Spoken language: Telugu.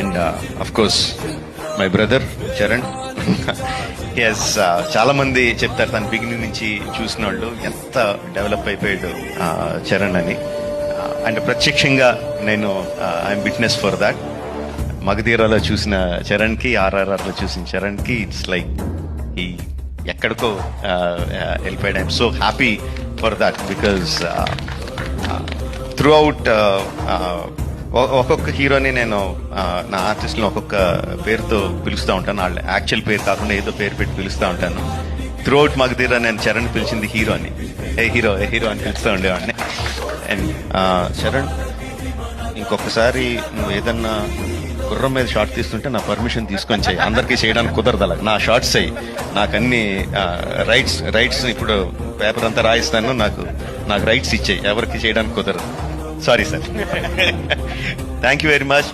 And of course my brother Charan. Yes, చాలా మంది చెప్తారు తన బిగినింగ్ నుంచి చూసిన వాళ్ళు ఎంత డెవలప్ అయిపోయాడు చరణ్ అని. అండ్ ప్రత్యక్షంగా నేను ఐఎమ్ విట్నెస్ ఫర్ దాట్. మగధీరాలో చూసిన చరణ్కి, ఆర్ఆర్ఆర్లో చూసిన చరణ్కి ఇట్స్ లైక్ ఈ ఎక్కడికో వెళ్ళిపోయాడు. I'm so happy for that because through out ఒక్కొక్క హీరోని నేను నా ఆర్టిస్ట్ని ఒక్కొక్క పేరుతో పిలుస్తూ ఉంటాను. వాళ్ళ యాక్చువల్ పేరు కాకుండా ఏదో పేరు పెట్టి పిలుస్తూ ఉంటాను. త్రూ అవుట్ మగధీరా నేను చరణ్ పిలిచింది హీరో అని, ఏ హీరో అని పిలుస్తూ ఉండేవాడిని. అండ్ చరణ్, ఇంకొకసారి నువ్వు ఏదన్నా గుర్రం మీద షార్ట్ తీస్తుంటే నా పర్మిషన్ తీసుకొని చెయ్యి. అందరికీ చేయడానికి కుదరదు అలా. నా షార్ట్స్ అయ్యి నాకు అన్ని రైట్స్ ఇప్పుడు పేపర్ అంతా రాయిస్తాను, నాకు రైట్స్ ఇచ్చాయి, ఎవరికి చేయడానికి కుదరదు. Sorry sir. Thank you very much.